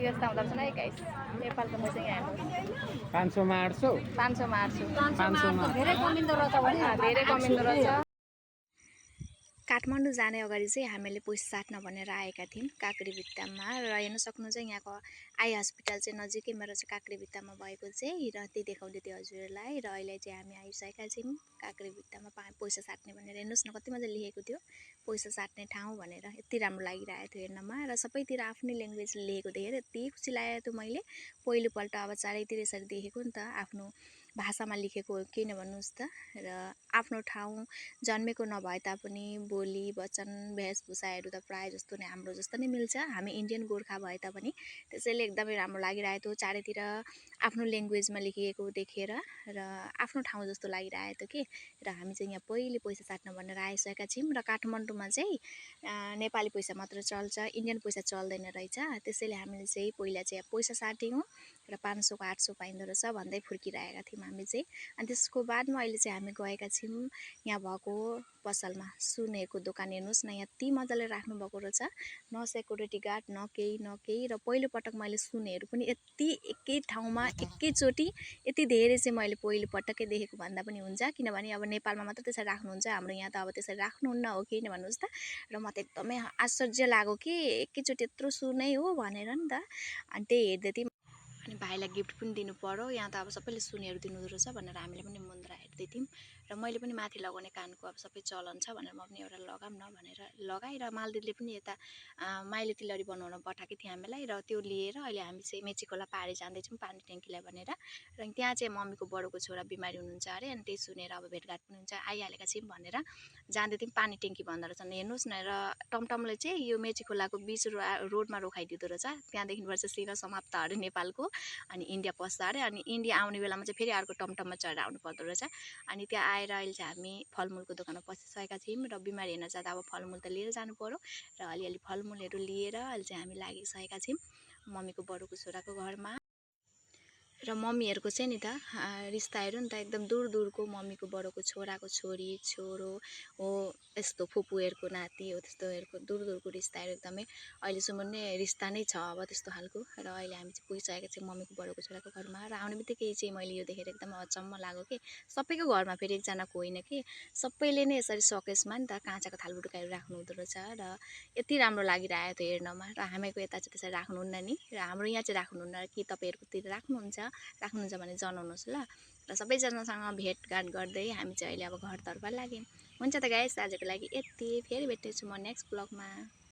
यस्ता हुँदो रहेछ है गाइस। नेपालको पैसा यहाँ हेर्नुहोस्। 500 मा 800 500 मा 800। 500 मा धेरै कमिँदो रहेछ भने धेरै कमिँदो रहेछ। काठमाडौँ जाने अगाडि चाहिँ हामीले पैसा साट्न भनेर आएका थियौँ काँक्रीभिट्टामा र हेर्न सक्नुहुन्छ यहाँको आई हस्पिटल चाहिँ नजिकैमा रहेछ काँक्रीभिट्टामा भएको चाहिँ र त्यही देखाउँदै थियो हजुरहरूलाई र अहिले चाहिँ हामी आइसकेका छौँ काँक्रीभिट्टामा पैसा साट्ने भनेर हेर्नुहोस् न कति मजा लेखेको थियो पैसा साट्ने ठाउँ भनेर यति राम्रो लागिरहेको थियो हेर्नमा र सबैतिर आफ्नै ल्याङ्ग्वेज लेखेको देखेर यति खुसी लागेको थियो मैले पहिलोपल्ट अब चारैतिर यसरी देखेको नि त आफ्नो भाषामा लेखेको किन भन्नुहोस् त र आफ्नो ठाउँ जन्मेको नभए तापनि बोली वचन वेशभूषाहरू त प्रायः जस्तो नै हाम्रो जस्तो नै मिल्छ हामी इन्डियन गोर्खा भए तापनि त्यसैले एकदमै राम्रो लागिरहेको थियो चारैतिर आफ्नो ल्याङ्ग्वेजमा लेखिएको देखेर र आफ्नो ठाउँ जस्तो लागिरहेको थियो कि र हामी चाहिँ यहाँ पहिले पैसा साट्न भनेर आइसकेका छौँ र काठमाडौँमा चाहिँ नेपाली पैसा मात्र चल्छ इन्डियन पैसा चल्दैन रहेछ त्यसैले हामीले चाहिँ पहिला चाहिँ पैसा साट्यौँ र 500 को 800 पाइँदो रहेछ भन्दै फुर्किरहेका थियौँ हामी चाहिँ अनि त्यसको बादमा अहिले चाहिँ हामी गएका छौँ यहाँ भएको पसलमा सुनहरूको दोकान हेर्नुहोस् न यहाँ यति मजाले राख्नुभएको रहेछ न सेक्युरिटी गार्ड न केही र पहिलोपटक मैले सुनहरू पनि यति एकै ठाउँमा एकैचोटि यति धेरै चाहिँ मैले पहिलोपटकै देखेको भन्दा पनि हुन्छ किनभने अब नेपालमा मात्र त्यसरी राख्नुहुन्छ हाम्रो यहाँ त अब त्यसरी राख्नुहुन्न हो किन भन्नुहोस् त र म त एकदमै आश्चर्य लाग्यो कि एकैचोटि यत्रो सुनै हो भनेर नि त अनि त्यही हेर्दै थियौँ अनि भाइलाई गिफ्ट पनि दिनु पर्यो यहाँ त अब सबैले सुनहरू दिनुहुँदो रहेछ भनेर हामीले पनि मुन्द्रा हेर्दै थियौँ र मैले पनि माथि लगाउने कानको अब सबै चलन छ भनेर म पनि एउटा लगाऊँ न भनेर लगाएँ र मालदिदले पनि यता माइली तिलहरी बनाउन पठाएको थियो हामीलाई र त्यो लिएर अहिले हामी चाहिँ मेची खोला पारी जाँदैछौँ पानी ट्याङ्कीलाई भनेर र त्यहाँ चाहिँ मम्मीको बडोको छोरा बिमारी हुनुहुन्छ अरे अनि त्यही सुनेर अब भेटघाट पनि हुन्छ आइहालेका छौँ भनेर जाँदै थियौँ पानी ट्याङ्की भन्दो रहेछ हेर्नुहोस् न र टमटमले चाहिँ यो मेची खोलाको बिच रोडमा रोकाइदिँदो रहेछ त्यहाँदेखिबाट चाहिँ सीमा समाप्त अरे नेपालको अनि इन्डिया पस्दा अरे अनि इन्डिया आउने बेलामा चाहिँ फेरि अर्को टमटममा चढेर आउनु पर्दो रहेछ अनि त्यहाँ आएर अहिले चाहिँ हामी फलमुलको दोकानमा पसिसकेका छौँ र बिमारी हेर्न जाँदा अब फलमुल त लिएर जानु पर्यो र अलिअलि फलमुलहरू लिएर अहिले चाहिँ हामी लागिसकेका छौँ मम्मीको बडोको छोराको घरमा र मम्मीहरूको चाहिँ नि त रिस्ताहरू नि त एकदम दूर दूरको मम्मीको बडोको छोराको छोरी छोरो हो यस्तो फुपूहरूको नाति हो त्यस्तोहरूको दूर दूरको रिस्ताहरू एकदमै अहिलेसम्म नै रिस्ता नै छ अब त्यस्तो खालको र अहिले हामी चाहिँ पुगिसकेका छौँ मम्मीको बडोको छोराको घरमा र आउने बित्तिकै चाहिँ मैले यो देखेर एकदमै अचम्म लाग्यो कि सबैको घरमा फेरि एकजनाको होइन कि सबैले नै यसरी सकेसमा नि त काँचाको थालबुटुकाहरू राख्नु हुँदो रहेछ र यति राम्रो लागिरहेको थियो हेर्नमा र हामीको यता चाहिँ त्यसरी राख्नुहुन्न नि र हाम्रो यहाँ चाहिँ राख्नुहुन्न कि तपाईँहरूकोतिर राख्नुहुन्छ भने जनाउनुहोस् ल र सबैजनासँग भेटघाट गर्दै हामी चाहिँ अहिले अब घरतर्फ लाग्यौँ हुन्छ त गाइस आजको लागि यति फेरि भेट्नेछु म नेक्स्ट ब्लगमा।